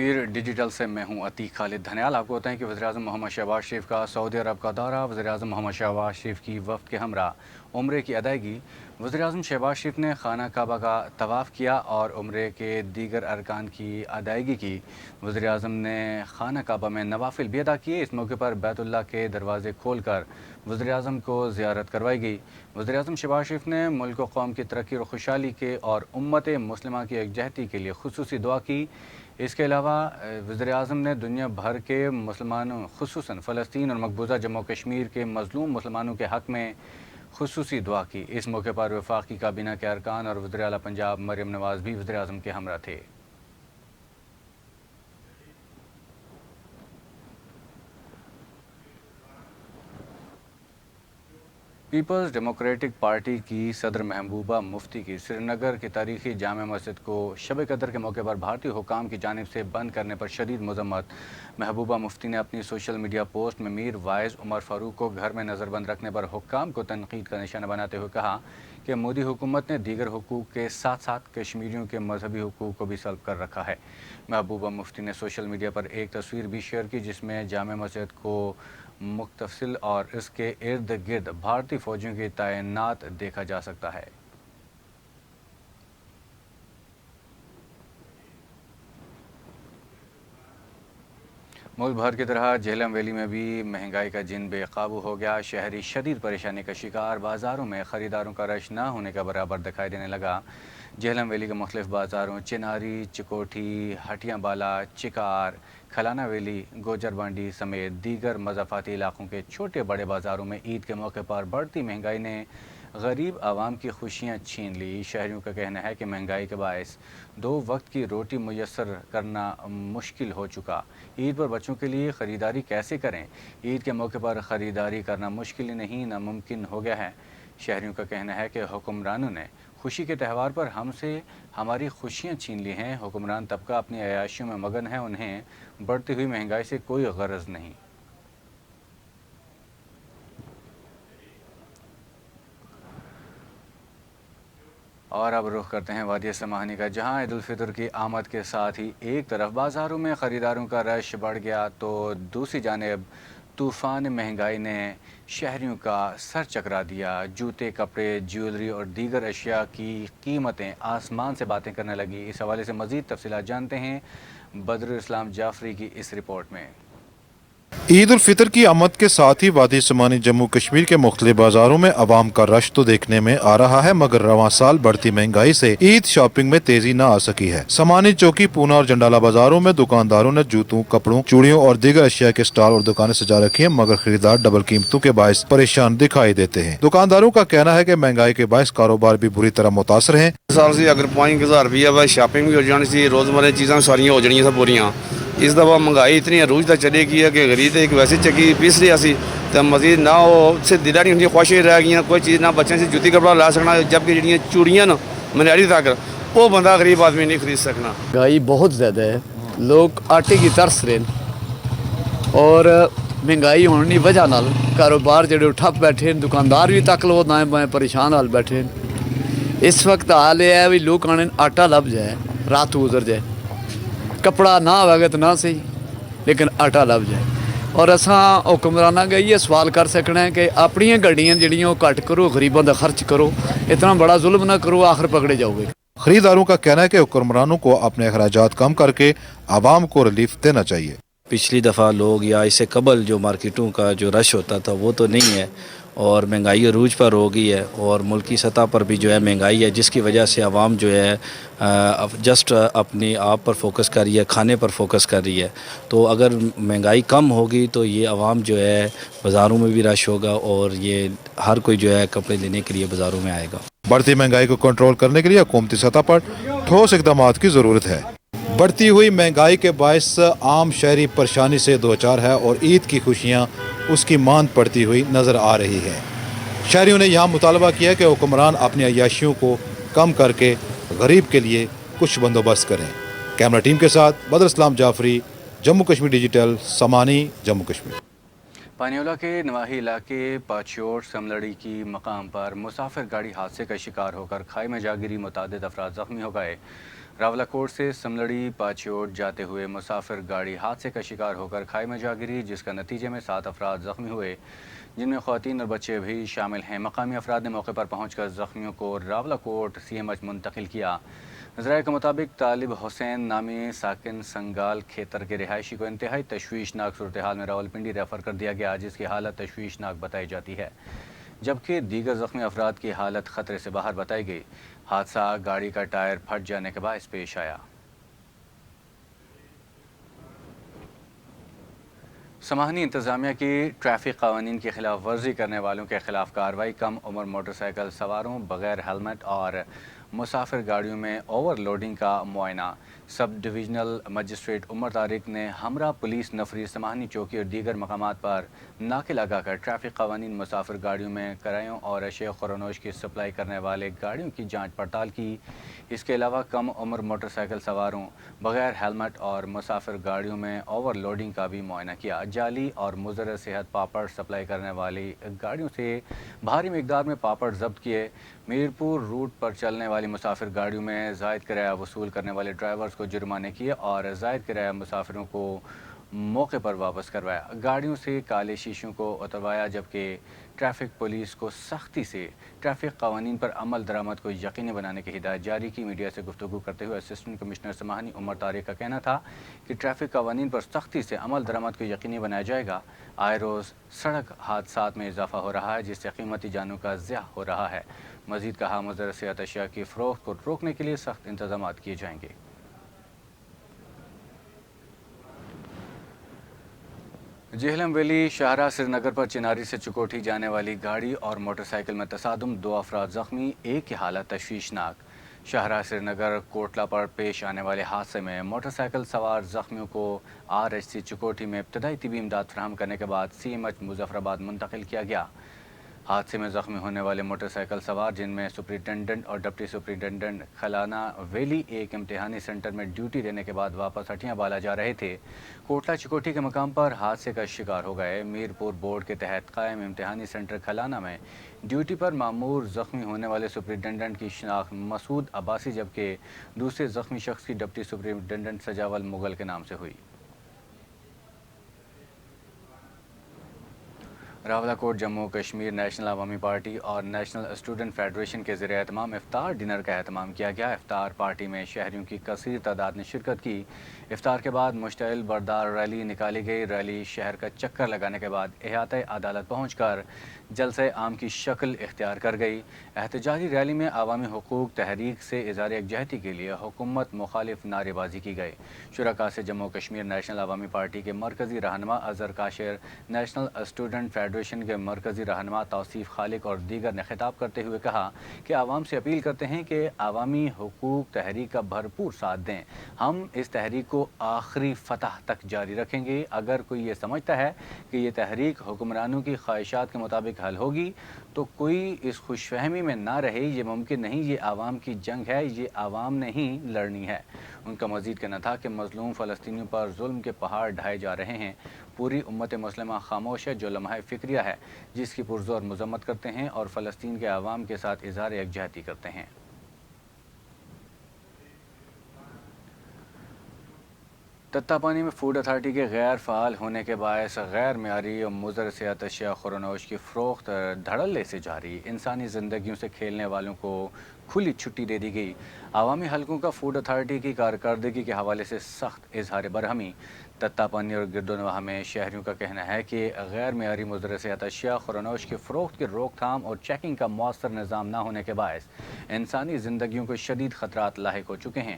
Kashmir digital से मैं हूं अतीक खालिद धनियाल। आपको बताएं कि वज़ीर-ए-आज़म मोहम्मद शहबाज शरीफ का सऊदी अरब का दौरा। वज़ीर-ए-आज़म मोहम्मद शहबाज शरीफ की वफ़द के हमरा उम्रे की अदायगी। वज़ीर-ए-आज़म शहबाज शरीफ ने खाना काबा का तवाफ़ किया और उम्रे के दीगर अरकान की अदायगी की। वज़ीर-ए-आज़म ने खाना काबा में नवाफिल भी अदा किए। इस मौके पर बैतुल्लाह के दरवाज़े खोल कर वज़ीर-ए-आज़म को ज़ियारत करवाई गई। वज़ीर-ए-आज़म शहबाज शरीफ ने मुल्क व कौम की तरक्की और खुशहाली के और उम्मत मुस्लिमा की यकजहती के लिए खुसूसी दुआ की। इसके अलावा वज़ीर-ए-आज़म ने दुनिया भर के मुसलमानों खुसूसन फ़लस्तीन और मकबूजा जम्मू कश्मीर के मज़लूम मुसलमानों के हक़ में खुसूसी दुआ की। इस मौके पर वफाकी काबीना के अरकान और वज़ीर आला पंजाब मरियम नवाज़ भी वज़ीर-ए-आज़म के हमरा थे। पीपल्स डेमोक्रेटिक पार्टी की सदर महबूबा मुफ्ती की श्रीनगर की तारीखी जामे मस्जिद को शब कदर के मौके पर भारतीय हुकाम की जानिब से बंद करने पर शदीद मजम्मत। महबूबा मुफ्ती ने अपनी सोशल मीडिया पोस्ट में मीर वाइज उमर फारूक को घर में नज़रबंद रखने पर हुकाम को तनकीद का निशाना बनाते हुए कहा कि मोदी हुकूमत ने दीगर हुकूक के साथ साथ कश्मीरियों के मजहबी हुकूक को भी सल्ब कर रखा है। महबूबा मुफ्ती ने सोशल मीडिया पर एक तस्वीर भी शेयर की जिसमें जामे मस्जिद को मुख्तसिल और इसके इर्द गिर्द भारतीय फौजियों की तैनात देखा जा सकता है। मुल्क भर की तरह झेलम वैली में भी महंगाई का जिन बेकाबू हो गया। शहरी शदीद परेशानी का शिकार। बाज़ारों में ख़रीदारों का रश न होने का बराबर दिखाई देने लगा। झेलम वैली के मुख्तलिफ बाज़ारों चिनारी, चिकोठी, हटियाँ बाला, चिकार, खलाना वैली, गोजर बांडी समेत दीगर मज़ाफ़ाती इलाक़ों के छोटे बड़े बाज़ारों में ईद के मौके पर बढ़ती महंगाई ने गरीब आवाम की खुशियाँ छीन ली। शहरियों का कहना है कि महंगाई के बायस दो वक्त की रोटी मुयस्सर करना मुश्किल हो चुका। ईद पर बच्चों के लिए ख़रीदारी कैसे करें? ईद के मौके पर ख़रीदारी करना मुश्किल ही नहीं नामुमकिन हो गया है। शहरियों का कहना है कि हुक्मरानों ने खुशी के त्यौहार पर हमसे हमारी खुशियाँ छीन ली हैं। हुक्मरान तबका अपनी अयाशियों में मगन है, उन्हें बढ़ती हुई महंगाई से कोई गरज नहीं। और अब रुख करते हैं वादी समाहनी का, जहां ईद उल फितर की आमद के साथ ही एक तरफ बाज़ारों में ख़रीदारों का रश बढ़ गया तो दूसरी जानिब तूफ़ान महंगाई ने शहरियों का सर चकरा दिया। जूते, कपड़े, ज्वेलरी और दीगर अशिया की कीमतें आसमान से बातें करने लगी। इस हवाले से मज़ीद तफसीलात जानते हैं बदरुल इस्लाम जाफरी की इस रिपोर्ट में। ईद उल फितर की आमद के साथ ही वादी समानी जम्मू कश्मीर के मुख्तलिफ बाजारों में आवाम का रश तो देखने में आ रहा है, मगर रवां साल बढ़ती महंगाई से ईद शॉपिंग में तेजी न आ सकी है। समानी, चौकी, पूना और जंडाला बाजारों में दुकानदारों ने जूतों, कपड़ों, चूड़ियों और दीगर अशिया के स्टॉल और दुकानें सजा रखी है, मगर खरीदार डबल कीमतों के बायस परेशान दिखाई देते हैं। दुकानदारों का कहना है कि महंगाई के बायस कारोबार भी बुरी तरह मुतासर है। साल से अगर 5000 रुपया शॉपिंग भी हो जानी सी, रोजमर्रा चीज़ां सारियां हो जानियां सब पूरियां। इस दफ़ा महंगाई इतनी अरूज तक चली गई है कि गरीब एक वैसे चक्की पीस रही सी तो मजीद ना वो से दिला नहीं होंगी, ख्वाहिशें रह गई कोई चीज़ ना बच्चों से जूती कपड़ा ला सकना, जबकि जी चूड़ियाँ न मनियारी तक वो बंदा गरीब आदमी नहीं खरीद सकना। महंगाई बहुत ज़्यादा है, लोग आटे की तरस रहे हैं और महंगाई होने की वजह नाल कारोबार जो ठप बैठे, दुकानदार भी तक लो दाएं बाएं परेशान हाल बैठे। इस वक्त हाल यह है भी लोग आने आटा लभ जाए, रात गुजर जाए, कपड़ा ना आवेगा तो ना सही लेकिन आटा लभ जाए। और असा हुक्मराना का ये सवाल कर सकना है कि अपनी गड्डियाँ जड़ियाँ घट करो, गरीबों का खर्च करो, इतना बड़ा जुल्म ना करो, आखिर पकड़े जाओगे। खरीदारों का कहना है कि हुक्मरानों को अपने अखराजात कम करके आवाम को रिलीफ देना चाहिए। पिछली दफ़ा लोग या इससे कबल जो मार्केटों का जो रश होता था वो तो नहीं है और महंगाई अरूज पर हो गई है और मुल्की सतह पर भी जो है महंगाई है, जिसकी वजह से आवाम जो है जस्ट अपनी आप पर फोकस कर रही है, खाने पर फोकस कर रही है। तो अगर महंगाई कम होगी तो ये आवाम जो है बाज़ारों में भी रश होगा और ये हर कोई जो है कपड़े लेने के लिए बाज़ारों में आएगा। बढ़ती महंगाई को कंट्रोल करने के लिए हुकूमती सतह पर ठोस इक़दाम की ज़रूरत है। बढ़ती हुई महंगाई के बायस आम शहरी परेशानी से दो चार है और ईद की खुशियाँ उसकी मांद पड़ती हुई नज़र आ रही है। शहरियों ने यहाँ मुतालबा किया कि हुक्मरान अपनी अय्याशियों को कम करके गरीब के लिए कुछ बंदोबस्त करें। कैमरा टीम के साथ बदरुल इस्लाम जाफरी, जम्मू कश्मीर डिजिटल, समानी, जम्मू कश्मीर। पानीवाला के नवाही इलाके पाचोट समलड़ी की मकाम पर मुसाफिर गाड़ी हादसे का शिकार होकर खाई में जा गिरी, मुतादिद अफराद जख्मी हो गए। راولاکوٹ سے سملڑی پاچیوٹ جاتے ہوئے مسافر گاڑی حادثے کا شکار ہو کر کھائی میں جا گری، جس کا نتیجے میں 7 افراد زخمی ہوئے، جن میں خواتین اور بچے بھی شامل ہیں۔ مقامی افراد نے موقع پر پہنچ کر زخمیوں کو راولاکوٹ CMH منتقل کیا۔ ذرائع کے مطابق طالب حسین نامی ساکن سنگال کھیتر کے رہائشی کو انتہائی تشویشناک صورتحال میں راولپنڈی ریفر کر دیا گیا، جس کی حالت تشویشناک بتائی جاتی ہے، جبکہ دیگر زخمی افراد کی حالت خطرے سے باہر بتائی گئی۔ حادثہ گاڑی کا ٹائر پھٹ جانے کے باعث پیش آیا۔ سماہنی انتظامیہ کی ٹریفک قوانین کی خلاف ورزی کرنے والوں کے خلاف کارروائی۔ کم عمر موٹر سائیکل سواروں، بغیر ہیلمٹ اور مسافر گاڑیوں میں اوور لوڈنگ کا معائنہ۔ سب ڈویژنل مجسٹریٹ عمر طارق نے ہمراہ پولیس نفری سماہنی چوکی اور دیگر مقامات پر ناکے لگا کر ٹریفک قوانین، مسافر گاڑیوں میں کرایوں اور اشیاء خورنوش کی سپلائی کرنے والے گاڑیوں کی جانچ پڑتال کی۔ اس کے علاوہ کم عمر موٹر سائیکل سواروں، بغیر ہیلمٹ اور مسافر گاڑیوں میں اوور لوڈنگ کا بھی معائنہ کیا۔ جعلی اور مضر صحت پاپڑ سپلائی کرنے والی گاڑیوں سے بھاری مقدار میں پاپڑ ضبط کیے۔ میرپور روٹ پر چلنے والی مسافر گاڑیوں میں زائد کرایہ وصول کرنے والے ڈرائیورز کو جرمانے کیے اور زائد کرایہ مسافروں کو موقع پر واپس کروایا۔ گاڑیوں سے کالے شیشوں کو اتروایا، جبکہ ٹریفک پولیس کو سختی سے ٹریفک قوانین پر عمل درآمد کو یقینی بنانے کی ہدایت جاری کی۔ میڈیا سے گفتگو کرتے ہوئے اسسٹنٹ کمشنر سماہنی عمر طارق کا کہنا تھا کہ ٹریفک قوانین پر سختی سے عمل درآمد کو یقینی بنایا جائے گا۔ آئے روز سڑک حادثات میں اضافہ ہو رہا ہے، جس سے قیمتی جانوں کا ضیاع ہو رہا ہے۔ مزید کہا، مضر صحت اشیاء کی فروخت کو روکنے کے لیے سخت انتظامات کیے جائیں گے۔ جہلم ویلی شاہراہ سری نگر پر چناری سے چکوٹھی جانے والی گاڑی اور موٹر سائیکل میں تصادم، 2 افراد زخمی، ایک کی حالت تشویشناک۔ شاہراہ سری نگر کوٹلہ پر پیش آنے والے حادثے میں موٹر سائیکل سوار زخمیوں کو RHC چکوٹھی میں ابتدائی طبی امداد فراہم کرنے کے بعد CMH مظفرآباد منتقل کیا گیا۔ حادثے میں زخمی ہونے والے موٹر سائیکل سوار، جن میں سپرنٹنڈنٹ اور ڈپٹی سپرنٹنڈنٹ کھلانہ ویلی، ایک امتحانی سینٹر میں ڈیوٹی دینے کے بعد واپس ہٹیاں بالا جا رہے تھے، کوٹلہ چکوٹھی کے مقام پر حادثے کا شکار ہو گئے۔ میرپور بورڈ کے تحت قائم امتحانی سینٹر کھلانہ میں ڈیوٹی پر مامور زخمی ہونے والے سپرنٹنڈنٹ کی شناخت مسعود عباسی، جبکہ دوسرے زخمی شخص کی ڈپٹی سپرنٹنڈنٹ سجاول مغل کے نام سے ہوئی۔ راولاکوٹ جموں کشمیر نیشنل عوامی پارٹی اور نیشنل اسٹوڈنٹ فیڈریشن کے زیر اہتمام افطار ڈنر کا اہتمام کیا گیا۔ افطار پارٹی میں شہریوں کی کثیر تعداد نے شرکت کی۔ افطار کے بعد مشتعل بردار ریلی نکالی گئی۔ ریلی شہر کا چکر لگانے کے بعد احاطۂ عدالت پہنچ کر جلسہ عام کی شکل اختیار کر گئی۔ احتجاجی ریلی میں عوامی حقوق تحریک سے اظہار یکجہتی کے لیے حکومت مخالف نعرے بازی کی گئی۔ شرکاء سے جموں کشمیر نیشنل عوامی پارٹی کے مرکزی رہنما اظہر کاشر، نیشنل اسٹوڈنٹ فیڈریشن کے مرکزی رہنما توصیف خالق اور دیگر نے خطاب کرتے ہوئے کہا کہ عوام سے اپیل کرتے ہیں کہ عوامی حقوق تحریک کا بھرپور ساتھ دیں۔ ہم اس تحریک کو آخری فتح تک جاری رکھیں گے۔ اگر کوئی یہ سمجھتا ہے کہ یہ تحریک حکمرانوں کی خواہشات کے مطابق حل ہوگی تو کوئی اس خوش فہمی میں نہ رہے، یہ ممکن نہیں۔ یہ عوام کی جنگ ہے، یہ عوام نے ہی لڑنی ہے۔ ان کا مزید کہنا تھا کہ مظلوم فلسطینیوں پر ظلم کے پہاڑ ڈھائے جا رہے ہیں۔ پوری امت مسلمہ خاموش ہے، جو لمحہ فکریہ ہے جس کی پرزور مذمت کرتے ہیں اور فلسطین کے عوام کے ساتھ اظہار یکجہتی کرتے ہیں۔ تتاپانی میں فوڈ اتھارٹی کے غیر فعال ہونے کے باعث غیر معیاری اور مضر صحت اشیاء خورنوش کی فروخت دھڑلے سے جاری۔ انسانی زندگیوں سے کھیلنے والوں کو کھلی چھٹی دے دی گئی۔ عوامی حلقوں کا فوڈ اتھارٹی کی کارکردگی کے حوالے سے سخت اظہار برہمی۔ تتاپانی اور گرد و نواح میں شہریوں کا کہنا ہے کہ غیر معیاری مضر صحت اشیاء خورنوش کی فروخت کی روک تھام اور چیکنگ کا مؤثر نظام نہ ہونے کے باعث انسانی زندگیوں کو شدید خطرات لاحق ہو چکے ہیں۔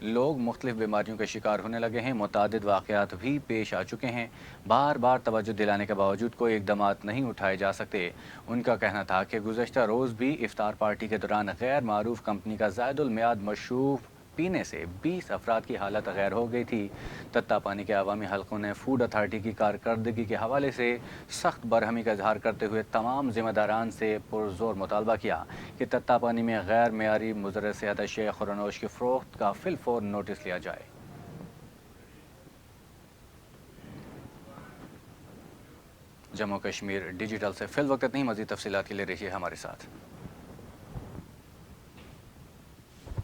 لوگ مختلف بیماریوں کے شکار ہونے لگے ہیں۔ متعدد واقعات بھی پیش آ چکے ہیں۔ بار بار توجہ دلانے کے باوجود کوئی اقدامات نہیں اٹھائے جا سکتے۔ ان کا کہنا تھا کہ گزشتہ روز بھی افطار پارٹی کے دوران غیر معروف کمپنی کا زائد المیعاد مشروب پینے سے 20 افراد کی حالت غیر ہو گئی تھی۔ تتاپانی کے عوامی حلقوں نے فوڈ اتھارٹی کی کارکردگی کے حوالے سے سخت برہمی کا اظہار کرتے ہوئے تمام ذمہ داران سے پرزور مطالبہ کیا کہ تتاپانی میں غیر معیاری مضر صحت اشیاء خورنوش کی فروخت کا فی الفور نوٹس لیا جائے۔ جموں کشمیر ڈیجیٹل سے فی الوقت اتنی، مزید تفصیلات کے لیے رہیے ہمارے ساتھ۔